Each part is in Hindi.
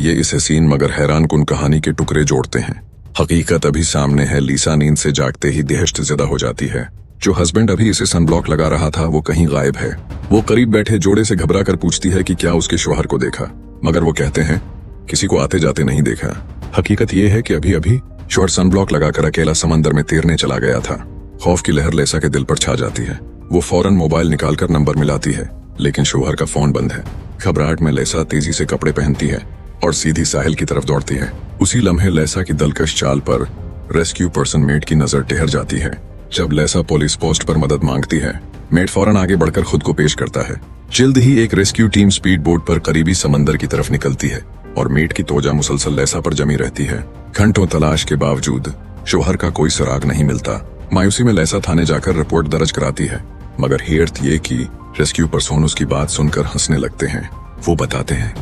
ये इस हसीन मगर हैरान कुन कहानी के टुकड़े जोड़ते हैं। हकीकत अभी सामने है। लीसा नींद से जागते ही दहशत ज़दा हो जाती है। जो हस्बैंड अभी इसे सनब्लॉक लगा रहा था वो कहीं गायब है। वो करीब बैठे जोड़े से घबरा कर पूछती है कि क्या उसके शौहर को देखा, मगर वो कहते हैं किसी को आते जाते नहीं देखा। हकीकत ये है कि अभी अभी शौहर सनब्लॉक लगाकर अकेला समंदर में तैरने चला गया था। खौफ की लहर लेसा के दिल पर छा जाती है। वो फौरन मोबाइल निकालकर नंबर मिलाती है, लेकिन शौहर का फोन बंद है। घबराहट में लेसा तेजी से कपड़े पहनती है और सीधी साहिल की तरफ दौड़ती है। उसी लम्हे लेसा की दलकश चाल पर रेस्क्यू पर्सन मेट की नजर ठहर जाती है। जब लेसा पुलिस पोस्ट पर मदद मांगती है, मेट फौरन आगे बढ़कर खुद को पेश करता है। जल्द ही एक रेस्क्यू टीम स्पीड बोट पर करीबी समंदर की तरफ निकलती है और मेट की तोजा मुसलसल लेसा पर जमी रहती है। घंटों तलाश के बावजूद शौहर का कोई सुराग नहीं मिलता। मायूसी में लेसा थाने जाकर रिपोर्ट दर्ज कराती है, मगर हेरत ये कि रेस्क्यू पर्सन उसकी बात सुनकर हंसने लगते हैं। वो बताते हैं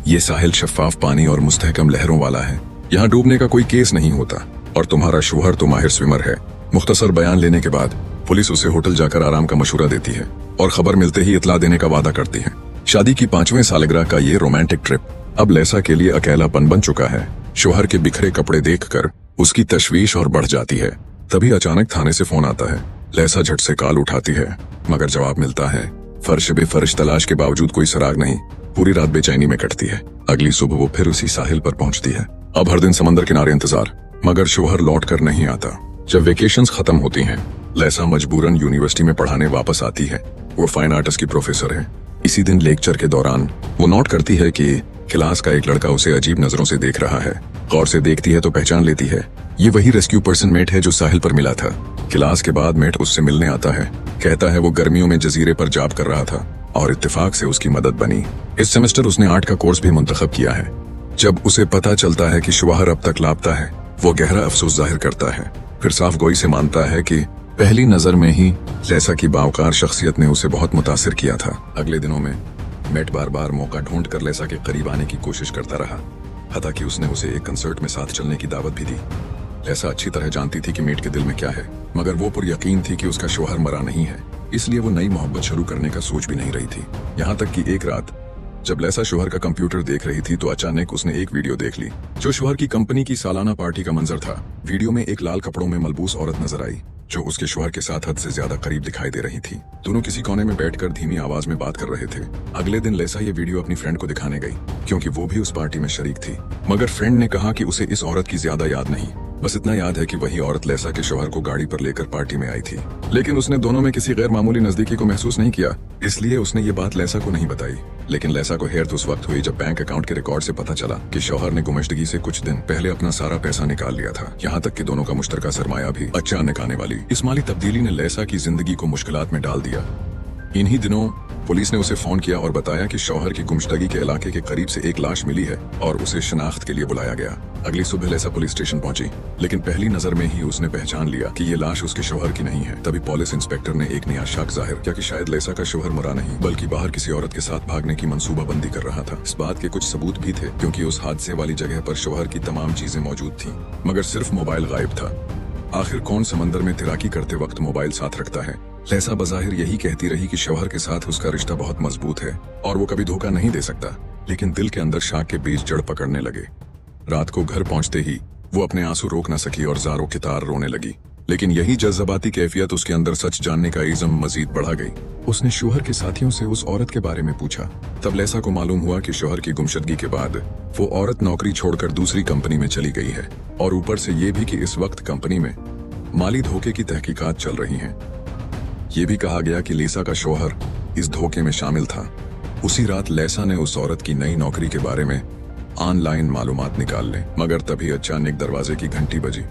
ये साहिल शफाफ पानी और मुस्तहकम लहरों वाला है, यहाँ डूबने का कोई केस नहीं होता और तुम्हारा शौहर तो माहिर स्विमर है। मुख्तसर बयान लेने के बाद पुलिस उसे होटल जाकर आराम का मशवरा देती है और खबर मिलते ही इतला देने का वादा करती है। शादी की 5वें सालगिरह का ये रोमांटिक ट्रिप अब लेसा के लिए अकेलापन बन चुका है। शौहर के बिखरे कपड़े देखकर उसकी तशवीश और बढ़ जाती है। तभी अचानक थाने से फोन आता है। लेसा झट से कॉल उठाती है, मगर जवाब मिलता है फर्श बेफर्श तलाश के बावजूद कोई सुराग नहीं। पूरी रात बेचैनी में कटती है। अगली सुबह वो फिर उसी साहिल पर पहुंचती है। अब हर दिन समंदर किनारे इंतजार, मगर शौहर लौट कर नहीं आता। जब वेकेशंस खत्म होती हैं, लेसा मजबूरन यूनिवर्सिटी में पढ़ाने वापस आती है। वो फाइन आर्ट्स की प्रोफेसर है। इसी दिन लेक्चर के दौरान वो नोट करती है कि क्लास का एक लड़का उसे अजीब नजरों से देख रहा है। गौर से देखती है तो पहचान लेती है ये वही रेस्क्यू पर्सन मेट है जो साहिल पर मिला था। क्लास के बाद मेट उससे मिलने आता है। कहता है वो गर्मियों में जजीरे पर जॉब कर रहा था और इत्तेफाक से उसकी मदद बनी। इस सेमेस्टर उसने आर्ट का कोर्स भी मुंतखब किया है। जब उसे पता चलता है कि शौहर अब तक लापता है, वो गहरा अफसोस जाहिर करता है। फिर साफ गोई से मानता है कि पहली नजर में ही लेसा की बावकार शख्सियत ने उसे बहुत मुतासिर किया था। अगले दिनों में मेट बार बार मौका ढूंढ कर लेसा के करीब आने की कोशिश करता रहा, हता कि उसने उसे एक कंसर्ट में साथ चलने की दावत भी दी। लेसा अच्छी तरह जानती थी कि मेट के दिल में क्या है, मगर वो पर यकीन थी कि उसका शौहर मरा नहीं है, इसलिए वो नई मोहब्बत शुरू करने का सोच भी नहीं रही थी। यहाँ तक कि एक रात जब लेसा शौहर का कंप्यूटर देख रही थी तो अचानक उसने एक वीडियो देख ली जो शौहर की कंपनी की सालाना पार्टी का मंजर था। वीडियो में एक लाल कपड़ों में मलबूस औरत नजर आई जो उसके शौहर के साथ हद से ज्यादा करीब दिखाई दे रही थी। दोनों किसी कोने में बैठकर धीमी आवाज में बात कर रहे थे। अगले दिन लेसा ये वीडियो अपनी फ्रेंड को दिखाने गई, क्योंकि वो भी उस पार्टी में शरीक थी। मगर फ्रेंड ने कहा कि उसे इस औरत की ज्यादा याद नहीं, बस इतना याद है कि वही औरत लेसा के शौहर को गाड़ी पर लेकर पार्टी में आई थी। लेकिन उसने दोनों में किसी गैर मामूली नजदीकी को महसूस नहीं किया, इसलिए उसने ये बात लेसा को नहीं बताई। लेकिन लेसा को हैरत उस वक्त हुई जब बैंक अकाउंट के रिकॉर्ड से पता चला कि शौहर ने गुमशदगी से कुछ दिन पहले अपना सारा पैसा निकाल लिया था। यहाँ तक कि दोनों का मुश्तरका सरमाया भी अचानक आने वाली इस माली तब्दीली ने लेसा की जिंदगी को मुश्किलात में डाल दिया। इन्हीं दिनों पुलिस ने उसे फोन किया और बताया कि शौहर की गुमशदगी के इलाके के करीब से एक लाश मिली है और उसे शनाख्त के लिए बुलाया गया। अगली सुबह लेसा पुलिस स्टेशन पहुंची, लेकिन पहली नजर में ही उसने पहचान लिया कि ये लाश उसके शौहर की नहीं है। तभी पुलिस इंस्पेक्टर ने एक नया शक जाहिर किया कि शायद लेसा का शौहर मरा नहीं, बल्कि बाहर किसी औरत के साथ भागने की मंसूबाबंदी कर रहा था। इस बात के कुछ सबूत भी थे, क्योंकि उस हादसे वाली जगह पर शौहर की तमाम चीजें मौजूद थी, मगर सिर्फ मोबाइल गायब था। आखिर कौन समंदर में तैराकी करते वक्त मोबाइल साथ रखता है? लेसा बज़ाहिर यही कहती रही कि शौहर के साथ उसका रिश्ता बहुत मजबूत है और वो कभी धोखा नहीं दे सकता, लेकिन दिल के अंदर शाक के बीज जड़ पकड़ने लगे। रात को घर पहुंचते ही वो अपने आंसू रोक न सकी और ज़ारों की तार रोने लगी। लेकिन यही जज्बाती कैफियत उसके अंदर सच जानने का इज़्म मजीद बढ़ा गई। उसने शौहर के साथियों से उस औरत के बारे में पूछा। तब लेसा को मालूम हुआ कि शौहर की गुमशदगी के बाद वो औरत नौकरी छोड़कर दूसरी कंपनी में चली गई है, और ऊपर से ये भी कि इस वक्त कंपनी में माली धोखे की तहकीकात चल रही हैं। ये भी कहा गया कि लेसा का शौहर इस धोखे में शामिल था। उसी रात लेसा ने उस औरत की नई नौकरी के बारे में ऑनलाइन मालूमात निकाल ली, मगर तभी अचानक दरवाजे की घंटी बजी।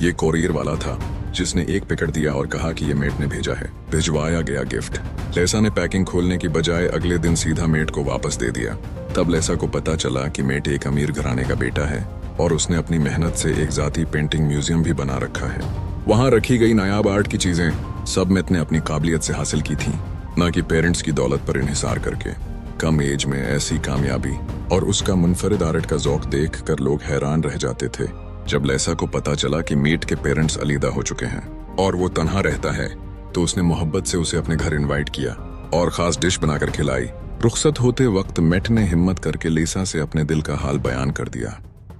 ये कोरियर वाला था जिसने एक पैकेट दिया और कहा कि ये मेट ने भेजा है। भिजवाया गया गिफ्ट। लेसा ने पैकिंग खोलने की बजाय अगले दिन सीधा मेट को वापस दे दिया। तब लेसा को पता चला कि मेट एक अमीर घराने का बेटा है और उसने अपनी मेहनत से एक जाती पेंटिंग म्यूजियम भी बना रखा है। वहाँ रखी गई नायाब आर्ट की चीजें सब मेट ने अपनी काबिलियत से हासिल की थी, न कि पेरेंट्स की दौलत पर इन्हिसार करके। कम एज में ऐसी कामयाबी और उसका मुनफरिद आर्ट का ज़ौक देख कर लोग हैरान रह जाते थे। जब लेसा को पता चला कि मीट के पेरेंट्स अलीदा हो चुके हैं और वो तन्हा रहता है, तो उसने मोहब्बत से उसे अपने घर इनवाइट किया और खास डिश बनाकर खिलाई। रुखसत होते वक्त मेट ने हिम्मत करके लिसा से अपने दिल का हाल बयान कर दिया।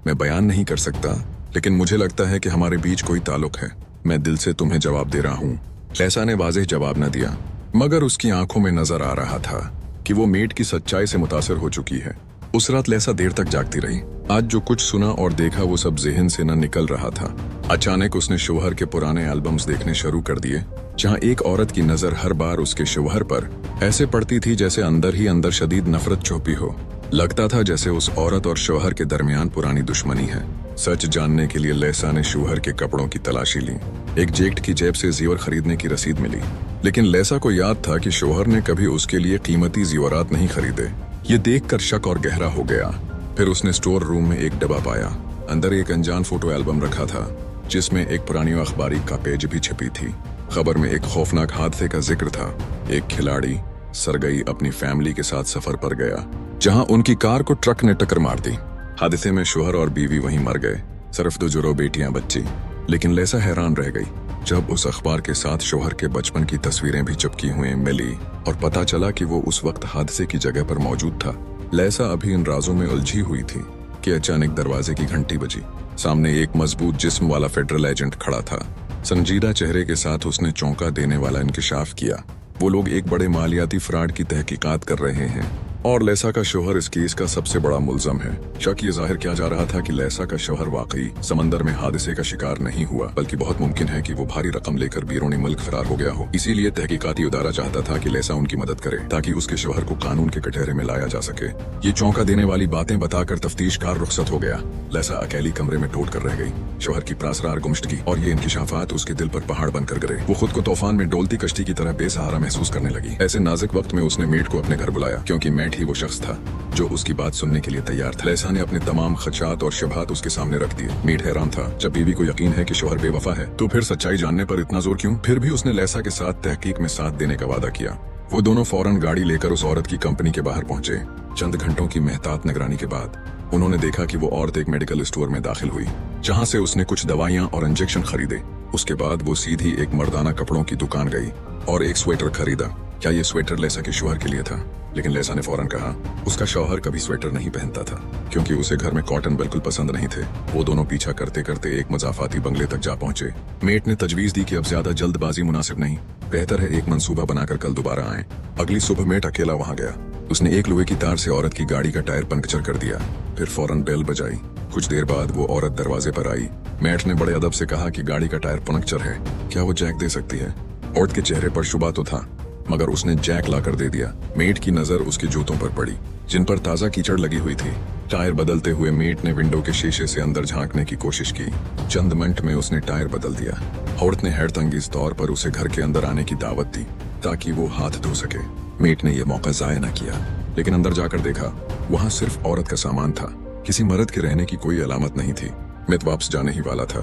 मैं बयान नहीं कर सकता, लेकिन मुझे लगता है कि हमारे बीच कोई ताल्लुक है। मैं दिल से तुम्हें जवाब दे रहा हूँ। लिसा ने वाज़ेह जवाब न दिया, मगर उसकी आंखों में नजर आ रहा था कि वो मेट की सच्चाई से मुतासिर हो चुकी है। उस रात लिसा देर तक जागती रही। आज जो कुछ सुना और देखा वो सब जेहन से न निकल रहा था। अचानक उसने शौहर के पुराने एल्बम्स देखने शुरू कर दिए, जहां एक औरत की नजर हर बार उसके शौहर पर ऐसे पड़ती थी जैसे अंदर ही अंदर शदीद नफरत छुपी हो। लगता था जैसे उस औरत और शौहर के दरमियान पुरानी दुश्मनी है। सच जानने के लिए लिसा ने शौहर के कपड़ों की तलाशी ली। एक जैकेट की जेब से जेवर खरीदने की रसीद मिली, लेकिन लिसा को याद था कि शौहर ने कभी उसके लिए कीमती जेवरात नहीं खरीदे। ये देखकर शक और गहरा हो गया। फिर उसने स्टोर रूम में एक डब्बा पाया। अंदर एक अनजान फोटो एल्बम रखा था, जिसमें एक पुरानी अखबारी का पेज भी छपी थी। खबर में एक खौफनाक हादसे का जिक्र था। एक खिलाड़ी सरगई अपनी फैमिली के साथ सफर पर गया, जहां उनकी कार को ट्रक ने टक्कर मार दी। हादसे में शौहर और बीवी वहीं मर गए, सिर्फ 2 जुड़ों बेटियां बच्ची। लेकिन लिसा हैरान रह गई जब उस अखबार के साथ शौहर के बचपन की तस्वीरें भी चिपकी हुई मिली और पता चला कि वो उस वक्त हादसे की जगह पर मौजूद था। लिसा अभी इन राजों में उलझी हुई थी कि अचानक दरवाजे की घंटी बजी। सामने एक मजबूत जिस्म वाला फेडरल एजेंट खड़ा था। संजीदा चेहरे के साथ उसने चौंका देने वाला इंकिशाफ किया। वो लोग एक बड़े मालियाती फ्रॉड की तहकीकात कर रहे हैं और लिसा का शौहर इस केस का सबसे बड़ा मुल्जम है। शक ये जाहिर किया जा रहा था कि लिसा का शौहर वाकई समंदर में हादसे का शिकार नहीं हुआ, बल्कि बहुत मुमकिन है कि वो भारी रकम लेकर बैरून मुल्क फरार हो गया हो। इसीलिए तहकीकाती इदारा चाहता था कि लिसा उनकी मदद करे ताकि उसके शौहर को कानून के कटहरे में लाया जा सके। ये चौंका देने वाली बातें बताकर तफ्तीशकार रुखसत हो गया। लिसा अकेली कमरे में टूट कर रह गई। शौहर की प्रासरार गुमशुदगी और ये इंकिशाफात उसके दिल पर पहाड़ बनकर गिरे। वो खुद को तूफान में डोलती कश्ती की तरह बेसहारा महसूस करने लगी। ऐसे नाजुक वक्त में उसने मेट को अपने घर बुलाया, क्योंकि मेट ही वो शख्स था जो उसकी बात सुनने के लिए तैयार था। लिसा ने अपने तमाम खदशात और शुबहात उसके सामने रख दिए। मेट हैरान था। जब बीवी को यकीन है कि शौहर बेवफा है, तो फिर सच्चाई जानने पर इतना जोर क्यों? फिर भी उसने लिसा के साथ तहकीक में साथ देने का वादा किया। वो दोनों फौरन गाड़ी लेकर उस औरत की कंपनी के बाहर पहुंचे। चंद घंटों की मेहतात निगरानी के बाद उन्होंने देखा कि वो औरत एक मेडिकल स्टोर में दाखिल हुई, जहां से उसने कुछ दवाइयां और इंजेक्शन खरीदे। उसके बाद वो सीधी एक मर्दाना कपड़ों की दुकान गई और एक स्वेटर खरीदा। क्या ये स्वेटर लिसा के शौहर के लिए था? लेकिन लिसा ने फौरन कहा उसका शौहर कभी स्वेटर नहीं पहनता था, क्योंकि उसे घर में कॉटन बिल्कुल पसंद नहीं थे। वो दोनों पीछा करते करते एक मजाफाती बंगले तक जा पहुंचे। मेट ने तजवीज दी कि अब ज्यादा जल्दबाजी मुनासिब नहीं, बेहतर है एक मंसूबा बनाकर कल दोबारा आए। अगली सुबह मेट अकेला वहां गया। उसने एक लोहे की तार से औरत की गाड़ी का टायर पंक्चर कर दिया, फिर फौरन बेल बजाई। कुछ देर बाद वो औरत दरवाजे पर आई। मेट ने बड़े अदब से कहा कि गाड़ी का टायर पंक्चर है, क्या वो जैक दे सकती है? औरत के चेहरे पर शुबा तो था, मगर उसने जैक लाकर दे दिया। मेट की नजर उसके जूतों पर पड़ी, जिन पर ताजा कीचड़ लगी हुई थी। टायर बदलते हुए मेट ने विंडो के शीशे से अंदर झांकने की कोशिश की। चंद मिनट में उसने टायर बदल दिया। औरत ने हैरतअंगेज तौर पर उसे घर के अंदर आने की दावत दी ताकि वो हाथ धो सके। मेट ने यह मौका जाया न किया, लेकिन अंदर जाकर देखा वहां सिर्फ औरत का सामान था। किसी मर्द के रहने की कोई अलामत नहीं थी। मेट वापस जाने ही वाला था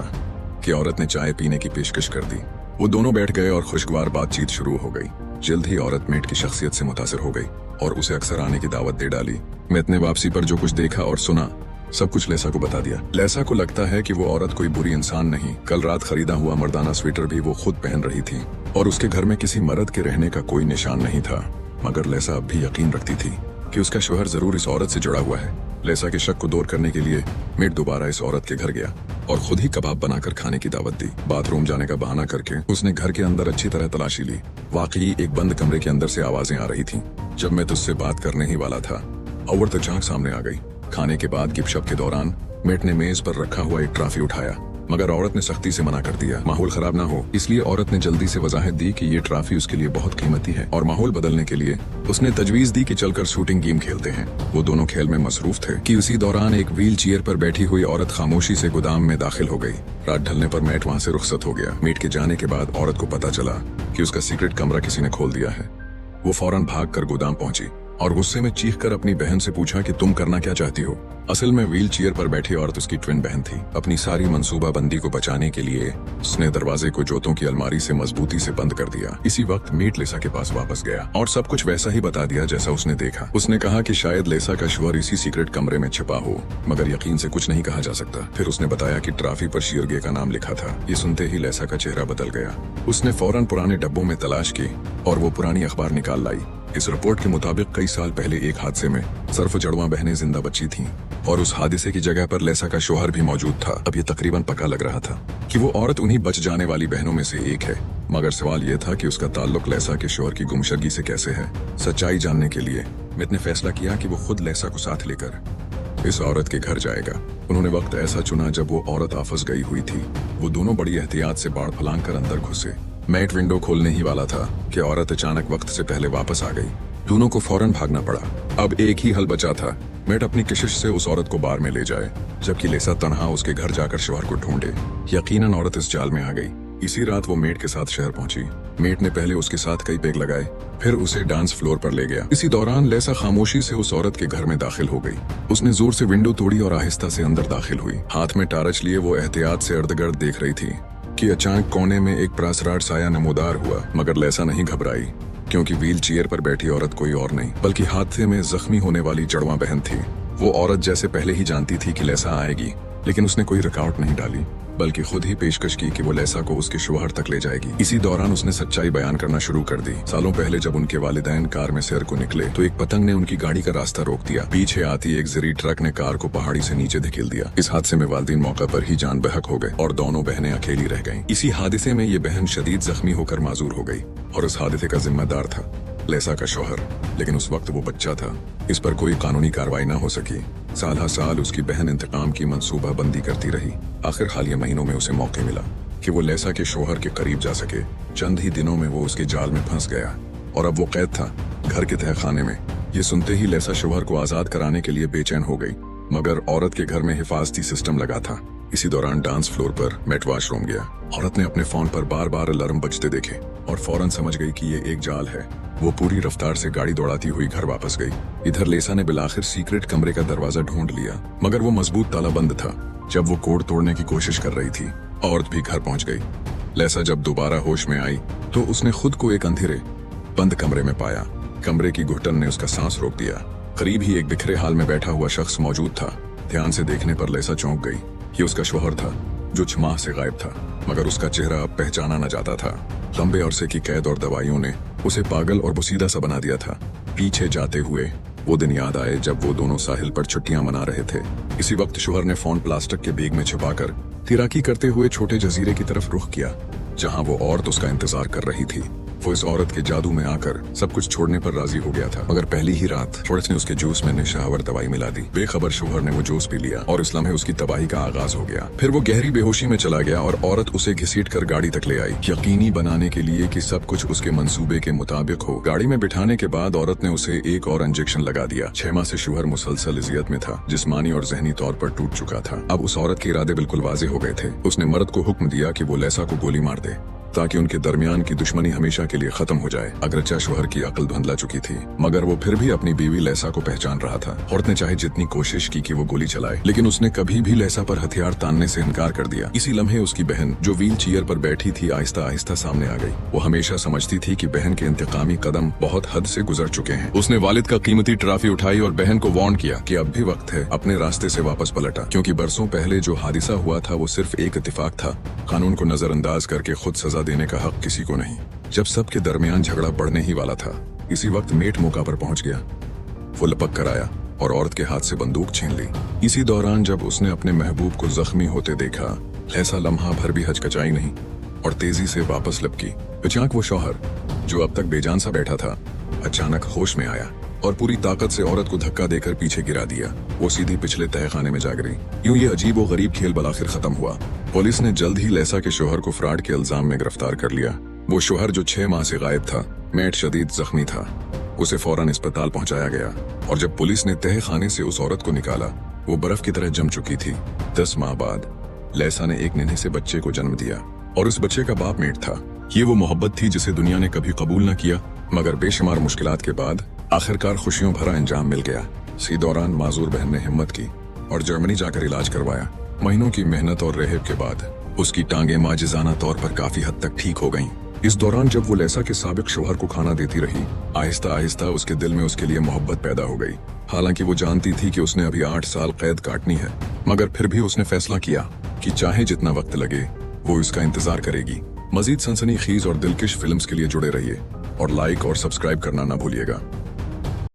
कि औरत ने चाय पीने की पेशकश कर दी। वो दोनों बैठ गए और खुशगवार बातचीत शुरू हो गई। जल्द ही औरत मेट की शख्सियत से मुतासिर हो गई और उसे अक्सर आने की दावत दे डाली। मेट ने वापसी पर जो कुछ देखा और सुना सब कुछ लिसा को बता दिया। लिसा को लगता है कि वो औरत कोई बुरी इंसान नहीं। कल रात खरीदा हुआ मर्दाना स्वेटर भी वो खुद पहन रही थी और उसके घर में किसी मर्द के रहने का कोई निशान नहीं था। मगर लिसा अब भी यकीन रखती थी कि उसका शौहर जरूर इस औरत से जुड़ा हुआ है। लिसा के शक को दूर करने के लिए मेट दोबारा इस औरत के घर गया और खुद ही कबाब बनाकर खाने की दावत दी। बाथरूम जाने का बहाना करके उसने घर के अंदर अच्छी तरह तलाशी ली। वाकई एक बंद कमरे के अंदर से आवाजें आ रही थीं। जब मैं तुझसे बात करने ही वाला था, औरत अचानक सामने आ गई। खाने के बाद गिपशप के दौरान मेट ने मेज पर रखा हुआ एक ट्रॉफी उठाया, मगर औरत ने सख्ती से मना कर दिया। माहौल खराब ना हो, इसलिए औरत ने जल्दी से वजाहत दी कि ये ट्रॉफी उसके लिए बहुत कीमती है और माहौल बदलने के लिए उसने तजवीज दी कि चलकर शूटिंग गेम खेलते हैं। वो दोनों खेल में मसरूफ थे कि उसी दौरान एक व्हील चेयर पर बैठी हुई औरत खामोशी से गोदाम में दाखिल हो गई। रात ढलने पर मेट वहाँ से रुखसत हो गया। मेट के जाने के बाद औरत को पता चला कि उसका सीक्रेट कमरा किसी ने खोल दिया है। वो फौरन भाग कर गोदाम पहुंची और गुस्से में चीख कर अपनी बहन से पूछा कि तुम करना क्या चाहती हो। असल में व्हील चेयर पर बैठी औरत उसकी ट्विन बहन थी। अपनी सारी मंसूबाबंदी को बचाने के लिए उसने दरवाजे को जोतों की अलमारी से मजबूती से बंद कर दिया। इसी वक्त मीट लेसा के पास वापस गया और सब कुछ वैसा ही बता दिया जैसा उसने देखा। उसने कहा कि शायद लेसा का शोहर इसी सीक्रेट कमरे में छिपा हो, मगर यकीन से कुछ नहीं कहा जा सकता। फिर उसने बताया कि ट्रॉफी पर शीरगे का नाम लिखा था। ये सुनते ही लेसा का चेहरा बदल गया। उसने फौरन पुराने डब्बों में तलाश की और वो पुरानी अखबार निकाल लाई। इस रिपोर्ट के मुताबिक कई साल पहले एक हादसे में सिर्फ जड़वां बहनें जिंदा बची थीं और उस हादसे की जगह पर लेसा का शोहर भी मौजूद था। अब ये तकरीबन पक्का लग रहा था कि वो औरत उन्हीं बच जाने वाली बहनों में से एक है, मगर सवाल ये था कि उसका ताल्लुक लेसा के शोहर की गुमशदगी से कैसे है। सच्चाई जानने के लिए मित ने फैसला किया कि वो खुद लेसा को साथ लेकर इस औरत के घर जाएगा। उन्होंने वक्त ऐसा चुना जब वो औरत आपस गई हुई थी। वो दोनों बड़ी एहतियात से बाड़ फलांग कर अंदर घुसे। मैट विंडो खोलने ही वाला था कि औरत अचानक वक्त से पहले वापस आ गई। दोनों को फौरन भागना पड़ा। अब एक ही हल बचा था, मैट अपनी कशिश से उस औरत को बार में ले जाए, जबकि लेसा तन्हा उसके घर जाकर शोहर को ढूंढे। यकीनन औरत इस जाल में आ गई। इसी रात वो मेट के साथ शहर पहुंची। मेट ने पहले उसके साथ कई पेग लगाए, फिर उसे डांस फ्लोर पर ले गया। इसी दौरान लेसा खामोशी से उस औरत के घर में दाखिल हो गई। उसने जोर से विंडो तोड़ी और आहिस्ता से अंदर दाखिल हुई। हाथ में टारच लिए वो एहतियात से इर्द-गिर्द देख रही थी कि अचानक कोने में एक प्रासराट साया नमूदार हुआ। मगर लेसा नहीं घबराई, क्योंकि व्हील चेयर पर बैठी औरत कोई और नहीं बल्कि हादसे में जख्मी होने वाली जड़वां बहन थी। वो औरत जैसे पहले ही जानती थी कि लेसा आएगी, लेकिन उसने कोई रुकावट नहीं डाली, बल्कि खुद ही पेशकश की कि वो लेसा को उसके शोहर तक ले जाएगी। इसी दौरान उसने सच्चाई बयान करना शुरू कर दी। सालों पहले जब उनके वालिदैन कार में सैर को निकले तो एक पतंग ने उनकी गाड़ी का रास्ता रोक दिया। पीछे आती एक जरी ट्रक ने कार को पहाड़ी से नीचे धकेल दिया। इस हादसे में वालिदैन मौका पर ही जान बहक हो गए और दोनों बहनें अकेली रह गईं। इसी हादसे में ये बहन शदीद जख्मी होकर माजूर हो गई और इस हादसे का जिम्मेदार था लेसा का शोहर, लेकिन उस वक्त वो बच्चा था। इस पर कोई कानूनी कार्रवाई न हो सकी। साल हर साल उसकी बहन इंतकाम की मंसूबाबंदी करती रही। आखिर हालिया महीनों में उसे मौके मिला कि वो लेसा के शोहर के करीब जा सके। चंद ही दिनों में वो उसके जाल में फंस गया और अब वो कैद था घर के तहखाने में। ये सुनते ही लेसा शोहर को आजाद कराने के लिए बेचैन हो गई, मगर औरत के घर में हिफाजती सिस्टम लगा था। इसी दौरान डांस फ्लोर पर मैट वॉशरूम गया। औरत ने अपने फोन पर बार बार अलार्म बजते देखे और फौरन समझ गई कि ये एक जाल है। वो पूरी रफ्तार से गाड़ी दौड़ाती हुई घर वापस गई। इधर लेसा ने बिलाखिर सीक्रेट कमरे का दरवाजा ढूंढ लिया, मगर वो मजबूत ताला बंद था। जब वो कोड तोड़ने की कोशिश कर रही थी, औरत भी घर पहुंच गई। लेसा जब दोबारा होश में आई तो उसने खुद को एक अंधेरे बंद कमरे में पाया। कमरे की घुटन ने उसका सांस रोक दिया। करीब ही एक बिखरे हाल में बैठा हुआ शख्स मौजूद था। ध्यान से देखने पर लेसा चौंक गई। ये उसका शोहर था जो 6 माह से गायब था, मगर उसका चेहरा अब पहचाना न जाता था। लंबे अरसे की कैद और दवाइयों ने उसे पागल और बुसीदा सा बना दिया था। पीछे जाते हुए वो दिन याद आए जब वो दोनों साहिल पर छुट्टियां मना रहे थे। इसी वक्त शोहर ने फोन प्लास्टिक के बैग में छिपाकर तैराकी करते हुए छोटे जजीरे की तरफ रुख किया, जहां वो औरत उसका इंतजार कर रही थी। वो इस औरत के जादू में आकर सब कुछ छोड़ने पर राजी हो गया था, मगर पहली ही रात औरत ने उसके जूस में निशावर दवाई मिला दी। बेखबर शोहर ने वो जूस पी लिया और इस लम्हे उसकी तबाही का आगाज हो गया। फिर वो गहरी बेहोशी में चला गया और औरत उसे घसीट कर गाड़ी तक ले आई, यकीनी बनाने के लिए कि सब कुछ उसके मंसूबे के मुताबिक हो। गाड़ी में बिठाने के बाद औरत ने उसे एक और इंजेक्शन लगा दिया। 6 माह से शोहर मुसलसल इज़ियत में था, जिस्मानी और जहनी तौर पर टूट चुका था। अब उस औरत के इरादे बिल्कुल वाजे हो गए थे। उसने मर्द को हुक्म दिया कि वो लेसा को गोली मार दे, ताकि उनके दरमियान की दुश्मनी हमेशा के लिए खत्म हो जाए। अगरचा शोहर की अक्ल धुंधला चुकी थी, मगर वो फिर भी अपनी बीवी लेसा को पहचान रहा था। औरत ने चाहे जितनी कोशिश की कि वो गोली चलाए, लेकिन उसने कभी भी लेसा पर हथियार तानने से इनकार कर दिया। इसी लम्हे उसकी बहन, जो व्हील चेयर पर बैठी थी, आहिस्ता आहिस्ता सामने आ गई। वो हमेशा समझती थी कि बहन के इंतकामी कदम बहुत हद से गुजर चुके हैं। उसने वालिद का कीमती ट्रॉफी उठाई और बहन को वार्न किया कि अब भी वक्त है। अपने रास्ते से वापस पलटा, क्योंकि बरसों पहले जो हादिसा हुआ था वो सिर्फ एक इत्तेफाक था। कानून को नजरअंदाज करके खुद सजा देने का हक किसी को नहीं। जब सबके दरमियान झगड़ा बढ़ने ही वाला था, इसी वक्त मेट मौका पर पहुंच गया। वो लपक कर आया और औरत के हाथ से बंदूक छीन ली। इसी दौरान जब उसने अपने महबूब को जख्मी होते देखा, ऐसा लम्हा भर भी हचकचाई नहीं और तेजी से वापस लपकी। अचानक वो शौहर, जो अब तक बेजान सा बैठा था, अचानक होश में आया और पूरी ताकत से औरत को धक्का देकर पीछे गिरा दिया। वो सीधी पिछले तहखाने में जा गिरी। यूं ये अजीब और गरीब खेल बलाखिर खत्म हुआ। पुलिस ने जल्द ही लेसा के शोहर को फ्रॉड के इल्जाम में गिरफ्तार कर लिया। वो शोहर जो 6 माह से गायब था, मेट शदीद जख्मी था। उसे फौरन अस्पताल पहुंचाया गया और जब पुलिस ने तहखाने से उस औरत को निकाला, वो बर्फ की तरह जम चुकी थी। 10 माह बाद लेसा ने एक नन्हे से बच्चे को जन्म दिया और उस बच्चे का बाप मेट था। ये वो मोहब्बत थी जिसे दुनिया ने कभी कबूल न किया, मगर बेशुमार मुश्किलात के बाद आखिरकार खुशियों भरा अंजाम मिल गया। इसी दौरान माजूर बहन ने हिम्मत की और जर्मनी जाकर इलाज करवाया। महीनों की मेहनत और रेहब के बाद उसकी टांगें माजिजाना तौर पर काफी हद तक ठीक हो गईं। इस दौरान जब वो लेसा के साबिक शोहर को खाना देती रही, आहिस्ता आहिस्ता उसके दिल में उसके लिए मोहब्बत पैदा हो गई। हालांकि वो जानती थी कि उसने अभी 8 साल कैद काटनी है, मगर फिर भी उसने फैसला किया कि चाहे जितना वक्त लगे वो इसका इंतजार करेगी। मजीद सनसनीखेज और दिलकश फिल्म्स के लिए जुड़े रहिए और लाइक और सब्सक्राइब करना ना भूलिएगा।